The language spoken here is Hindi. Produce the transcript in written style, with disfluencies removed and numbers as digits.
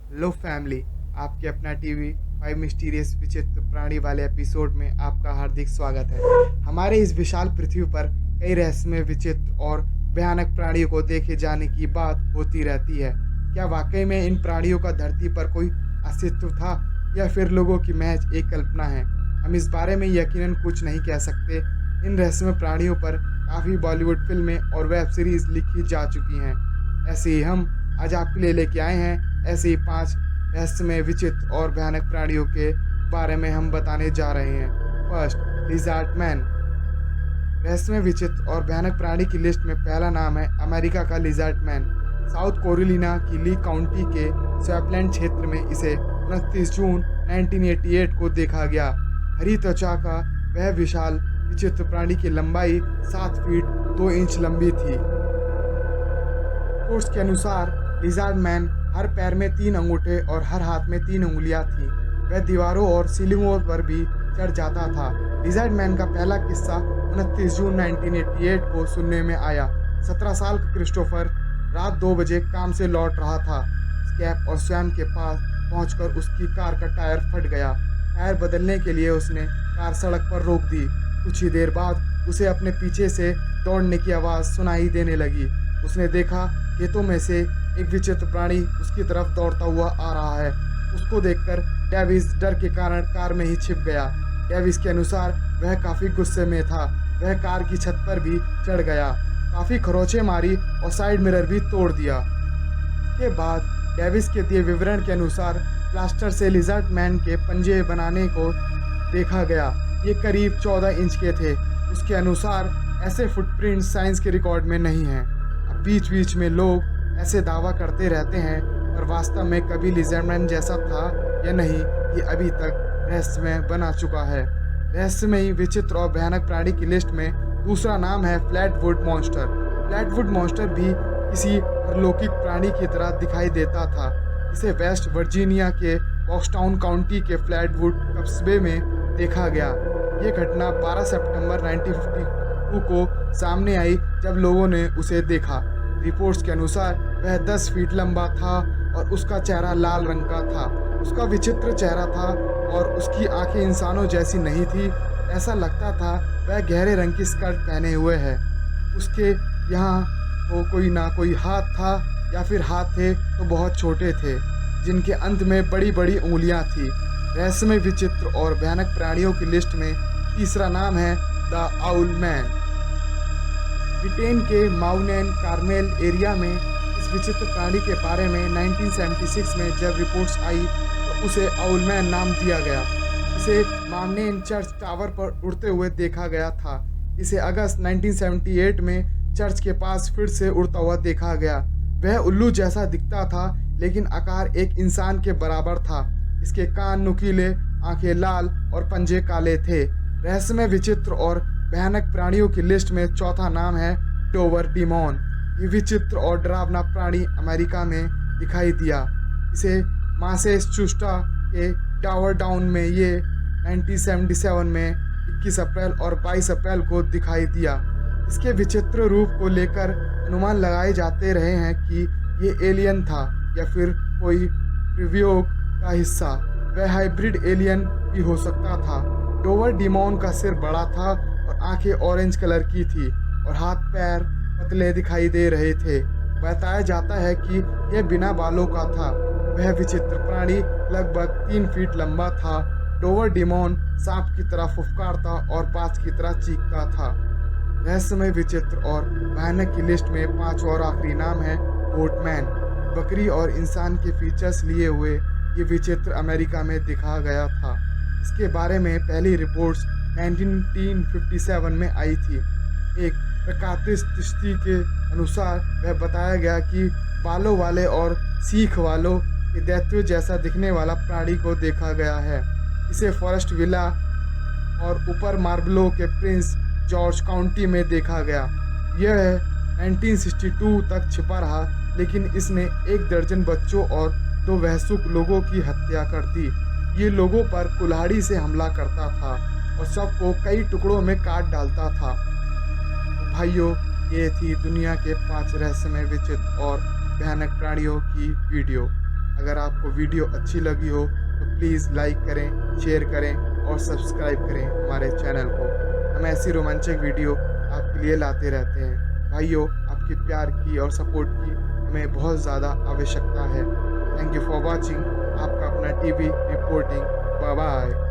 Hello family. आपके अपना टीवी 5 मिस्टीरियस विचित्र प्राणी वाले एपिसोड में आपका हार्दिक स्वागत है। हमारे इस विशाल पृथ्वी पर कई रहस्यमय विचित्र और भयानक प्राणियों को देखे जाने की बात होती रहती है। क्या वाकई में इन प्राणियों का धरती पर कोई अस्तित्व था या फिर लोगों की महज एक कल्पना है? हम इस बारे में यकीनन कुछ नहीं कह सकते। इन रहस्यमय प्राणियों पर काफ़ी बॉलीवुड फिल्में और वेब सीरीज लिखी जा चुकी हैं। ऐसे ही हम आज आपके लिए लेके आए हैं ऐसे ही 5 रहस्यमय विचित्र और भयानक प्राणियों के बारे में हम बताने जा रहे हैं। First, lizard man. रहस्यमय विचित्र और भयानक प्राणी की लिस्ट में पहला नाम है अमेरिका का लिज़ार्ड मैन। साउथ कैरोलिना की ली काउंटी के स्वैपलैंड क्षेत्र में इसे 29 जून 1988 को देखा गया। हरी त्वचा का वह विशाल विचित्र प्राणी की लंबाई 7 फीट 2 इंच लंबी थी। रिपोर्ट्स के अनुसार लिज़ार्ड मैन हर पैर में 3 अंगूठे और हर हाथ में 3 उंगलियां थीं। वह दीवारों और सीलिंगों पर भी चढ़ जाता था। लिज़ार्ड मैन का पहला किस्सा 29 जून 1988 को सुनने में आया। 17 साल का क्रिस्टोफर रात 2 बजे काम से लौट रहा था। स्कैप और स्वैम के पास पहुंचकर उसकी कार का टायर फट गया। टायर बदलने के लिए उसने कार सड़क पर रोक दी। कुछ ही देर बाद उसे अपने पीछे से दौड़ने की आवाज़ सुनाई देने लगी। उसने देखा खेतों में से एक विचित्र प्राणी उसकी तरफ दौड़ता हुआ आ रहा है। उसको देखकर डेविस डर के कारण कार में ही छिप गया। डेविस के अनुसार वह काफ़ी गुस्से में था। वह कार की छत पर भी चढ़ गया, काफ़ी खरोंचें मारी और साइड मिरर भी तोड़ दिया। इसके बाद डेविस के दिए विवरण के अनुसार प्लास्टर से लिज़ार्ड मैन के पंजे बनाने को देखा गया। ये करीब 14 इंच के थे। उसके अनुसार ऐसे फुटप्रिंट साइंस के रिकॉर्ड में नहीं हैं। अब बीच बीच में लोग ऐसे दावा करते रहते हैं, पर वास्तव में कभी लिज़ार्ड मैन जैसा था या नहीं, ये अभी तक रहस्यमय बना चुका है। रहस्यमय विचित्र और भयानक प्राणी की लिस्ट में दूसरा नाम है फ्लैटवुड मॉन्स्टर। फ्लैटवुड मॉन्स्टर भी किसी अलौकिक प्राणी की तरह दिखाई देता था। इसे वेस्ट वर्जीनिया के बॉक्सटाउन काउंटी के फ्लैटवुड कस्बे में देखा गया। ये घटना 12 सितंबर 1952 को सामने आई जब लोगों ने उसे देखा। रिपोर्ट्स के अनुसार वह 10 फीट लंबा था और उसका चेहरा लाल रंग का था। उसका विचित्र चेहरा था और उसकी आंखें इंसानों जैसी नहीं थी। ऐसा लगता था वह गहरे रंग की स्कर्ट पहने हुए है। उसके यहाँ तो कोई ना कोई हाथ था, या फिर हाथ थे तो बहुत छोटे थे, जिनके अंत में बड़ी बड़ी उंगलियां थी। रहस्यमय विचित्र और भयानक प्राणियों की लिस्ट में तीसरा नाम है द आउल मैन। ब्रिटेन के माउनेन कार्मेल एरिया में इस विचित्र प्राणी के बारे में 1976 में जब रिपोर्ट्स आई तो उसे आउल मैन नाम दिया गया। इसे माउनेन चर्च टावर पर उड़ते हुए देखा गया था। इसे अगस्त 1978 में चर्च के पास फिर से उड़ता हुआ देखा गया। वह उल्लू जैसा दिखता था, लेकिन आकार एक इंसान के बराबर था। इसके कान नुकीले, आंखें लाल और पंजे काले थे। रहस्यमय विचित्र और भयानक प्राणियों की लिस्ट में चौथा नाम है डोवर डिमॉन। ये विचित्र और डरावना प्राणी अमेरिका में दिखाई दिया। इसे मैसाचुसेट्स के टावर डाउन में ये 1977 में 21 अप्रैल और 22 अप्रैल को दिखाई दिया। इसके विचित्र रूप को लेकर अनुमान लगाए जाते रहे हैं कि ये एलियन था या फिर कोई प्रयोग का हिस्सा। वह हाइब्रिड एलियन भी हो सकता था। डोवर डिमॉन का सिर बड़ा था और आंखें ऑरेंज कलर की थी और हाथ पैर पतले दिखाई दे रहे थे। बताया जाता है कि यह बिना बालों का था। वह विचित्र प्राणी लगभग 3 फीट लंबा था। डोवर डिमॉन सांप की तरह फुफकारता और बाज की तरह चीखता था। रहस्यमय विचित्र और भयानक की लिस्ट में 5 और आखिरी नाम है गोटमैन। बकरी और इंसान के फीचर्स लिए हुए ये विचित्र अमेरिका में दिखा गया था। इसके बारे में पहली रिपोर्ट्स 1957 में आई थी। एक प्रकाशित के अनुसार वह बताया गया कि बालों वाले और सीख वालों के दैत्य जैसा दिखने वाला प्राणी को देखा गया है। इसे फॉरेस्ट विला और ऊपर मार्बलो के प्रिंस जॉर्ज काउंटी में देखा गया। यह 1962 तक छिपा रहा, लेकिन इसने 1 दर्जन बच्चों और 2 वयस्क लोगों की हत्या कर दी। ये लोगों पर कुल्हाड़ी से हमला करता था और सबको कई टुकड़ों में काट डालता था। तो भाइयों, ये थी दुनिया के 5 रहस्यमय विचित्र और भयानक प्राणियों की वीडियो। अगर आपको वीडियो अच्छी लगी हो तो प्लीज़ लाइक करें, शेयर करें और सब्सक्राइब करें हमारे चैनल को। हम ऐसी रोमांचक वीडियो आपके लिए लाते रहते हैं। भाइयों, आपके प्यार की और सपोर्ट की हमें बहुत ज़्यादा आवश्यकता है। Thank you for watching. आपका अपना टीवी रिपोर्टिंग। Bye bye.